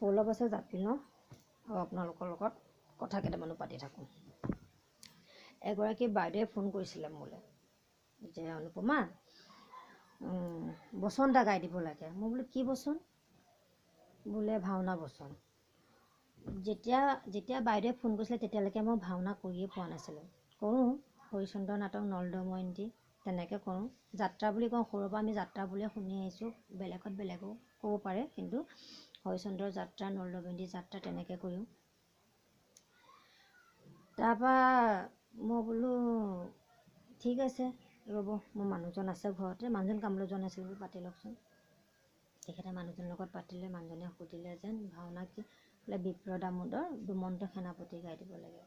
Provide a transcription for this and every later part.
কাপোৰ অলপ আছে জাপি লওঁ আৰু আপোনালোকৰ লগত কথা কেইটামানো পাতি থাকোঁ। এগৰাকী বাইদেৱে ফোন কৰিছিলে মোলৈ যে অনুপমা বচন এটা গাই দিব লাগে। মই বোলো কি বচন? বোলে ভাওনা বচন। যেতিয়া বাইদেৱে ফোন কৰিছিলে তেতিয়ালৈকে মই ভাওনা কৰিয়ে পোৱা নাছিলোঁ। কৰোঁ হৰিচন্দ্ৰ নাটক, নলদময়ন্তী তেনেকৈ কৰোঁ। যাত্ৰা বুলি কওঁ, সৰুৰ পৰা আমি যাত্ৰা বুলিয়ে শুনি আহিছোঁ। বেলেগত বেলেগো ক'ব পাৰে, কিন্তু হৰিচন্দ্ৰৰ যাত্ৰা, নলদময়ন্তী যাত্ৰা তেনেকৈ কৰিও। তাৰপৰা মই বোলো ঠিক আছে ৰ'ব, মোৰ মানুহজন আছে ঘৰতে। মানুহজন কামলৈ যোৱা নাছিল, বোলো পাতি লওকচোন। তেখেতে মানুহজনৰ লগত পাতিলে। মানুহজনে সুধিলে যেন ভাওনা কি? বোলে বিপ্ৰ দামোদৰ দুমন্ত সেনাপতি গাই দিব লাগে।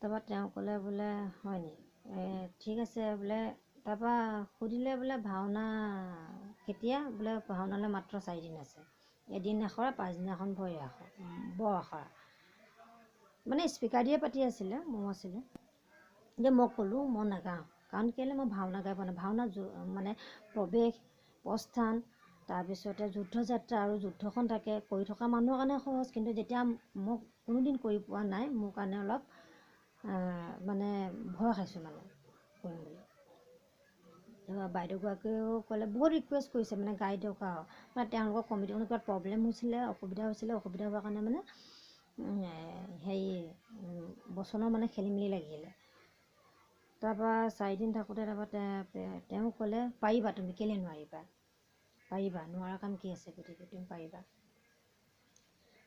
তাৰপৰা তেওঁ ক'লে বোলে হয়নি, ঠিক আছে বোলে। তাৰপৰা সুধিলে বোলে ভাওনা কেতিয়া? বোলে ভাওনালৈ মাত্ৰ 4 দিন আছে। এদিন আখৰা, পাছদিনাখন বৰ আখৰা। মানে স্পীকাৰ দিয়ে পাতি আছিলে, মোৰ আছিলে যে মই ক'লোঁ মই নাগাওঁ। কাৰণ কেলৈ, মই ভাওনা গাই পোৱা নাই। ভাওনা মানে প্ৰৱেশ, প্ৰস্থান, তাৰপিছতে যুদ্ধযাত্ৰা আৰু যুদ্ধখন থাকে। কৰি থকা মানুহৰ কাৰণে সহজ, কিন্তু যেতিয়া মই কোনোদিন কৰি পোৱা নাই, মোৰ কাৰণে অলপ মানে ভয় খাইছোঁ মানে কৰিম বুলি। বাইদেউগৰাকীয়েও ক'লে, বহুত ৰিকুৱেষ্ট কৰিছে মানে গাই দিয়ক আৰু। মানে তেওঁলোকৰ কমিটিখনত কিবা প্ৰব্লেম হৈছিলে, অসুবিধা হোৱাৰ কাৰণে মানে বচনৰ মানে খেলি মেলি লাগিলে। তাৰপৰা 4 দিন থাকোঁতে তাৰপৰা তেওঁ ক'লে পাৰিবা, তুমি কেলৈ নোৱাৰিবা? পাৰিবা, নোৱাৰা কাম কি আছে, গতিকে তুমি পাৰিবা।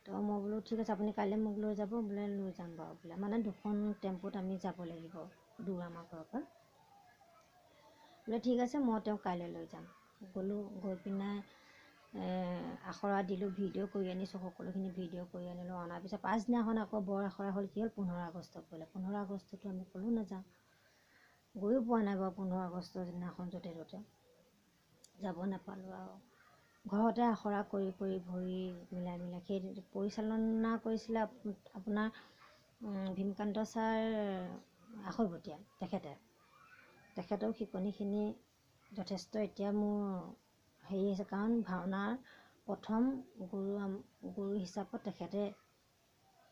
তো মই বোলো ঠিক আছে, আপুনি কাইলৈ মোক লৈ যাব? বোলে লৈ যাম বাৰু বোলে। মানে 2খন টেম্পুত আমি যাব লাগিব দূৰ আমাৰ ঘৰৰ পৰা। বোলে ঠিক আছে, মই তেওঁক কাইলৈ লৈ যাম। গ'লোঁ, গৈ পিনে আখৰা দিলোঁ, ভিডিঅ' কৰি আনিছোঁ, সকলোখিনি ভিডিঅ' কৰি আনিলোঁ। অনাৰ পিছত পাছদিনাখন আকৌ বৰ আখৰা হ'ল। কি হ'ল, 15 আগষ্ট পৰিলে। 15 আগষ্টতো আমি ক'লোঁ নাযাওঁ, গৈও পোৱা নাই বাৰু 15 আগষ্টৰ দিনাখন য'তে ত'তে যাব নাপালোঁ। আৰু ঘৰতে আখৰা কৰি ভৰি মিলাই সেই পৰিচালনা কৰিছিলে আপোনাৰ ভীমকান্ত ছাৰ আখৈবতীয়া। তেখেতৰ শিকনিখিনি যথেষ্ট এতিয়া মোৰ হেৰি আছে, কাৰণ ভাওনাৰ প্ৰথম গুৰু হিচাপত তেখেতে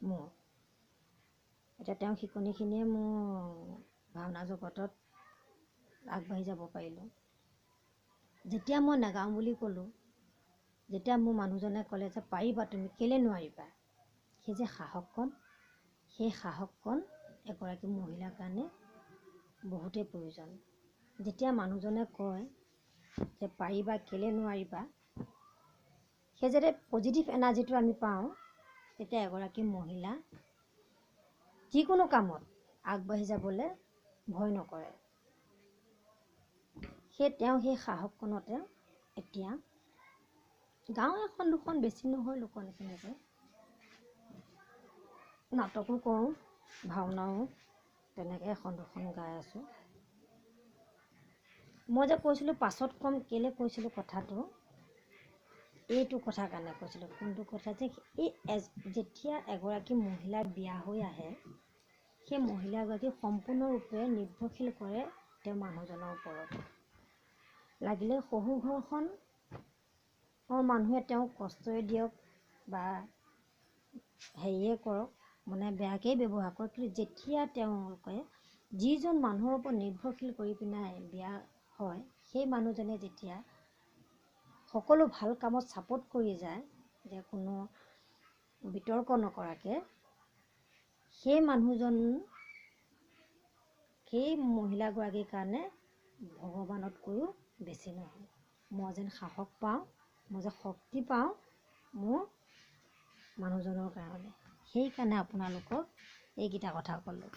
মোৰ। এতিয়া তেওঁ শিকনিখিনিয়ে মোৰ ভাওনা জগতত আগবাঢ়ি যাব পাৰিলোঁ। যেতিয়া মই নাগাওঁ বুলি ক'লোঁ, যেতিয়া মোৰ মানুহজনে ক'লে যে পাৰিবা তুমি, কেলৈ নোৱাৰিবা, সেই যে সাহসকণ, সেই সাহসকণ এগৰাকী মহিলাৰ কাৰণে বহুতেই প্ৰয়োজন। যেতিয়া মানুহজনে কয় যে পাৰিবা, কেলৈ নোৱাৰিবা, সেই যাতে পজিটিভ এনাৰ্জিটো আমি পাওঁ, তেতিয়া এগৰাকী মহিলা যিকোনো কামত আগবাঢ়ি যাবলৈ ভয় নকৰে। তেওঁ সেই সাহসকণতে এতিয়া গাঁও এখন 2খন, বেছি নহয় লোকৰ নিচিনাকৈ নাটকো কৰোঁ, ভাওনাও তেনেকৈ 1খন 2খন গাই আছোঁ। মই যে কৈছিলোঁ পাছত ক'ম, কেলৈ কৈছিলোঁ কথাটো, এইটো কথাৰ কাৰণে কৈছিলোঁ। কোনটো কথা? যে যেতিয়া এগৰাকী মহিলা বিয়া হৈ আহে, সেই মহিলাগৰাকী সম্পূৰ্ণৰূপে নিৰ্ভৰশীল কৰে তেওঁ মানুহজনৰ ওপৰত। লাগিলে শহু ঘৰখন মানুহে তেওঁক কষ্টই দিয়ক বা হেৰিয়ে কৰক, মানে বেয়াকেই ব্যৱহাৰ কৰক, কিন্তু যেতিয়া তেওঁলোকে যিজন মানুহৰ ওপৰত নিৰ্ভৰশীল কৰি পিনাই বিয়া হয়, সেই মানুহজনে যেতিয়া সকলো ভাল কামত ছাপোৰ্ট কৰি যায়, যে কোনো বিতৰ্ক নকৰাকৈ, সেই মানুহজন সেই মহিলাগৰাকীৰ কাৰণে ভগৱানতকৈও বেছি নহয়। মই যেন সাহস পাওঁ, মই যে শক্তি পাওঁ মোৰ মানুহজনৰ কাৰণে। সেইকাৰণে আপোনালোকক এইকেইটা কথা ক'লোঁ।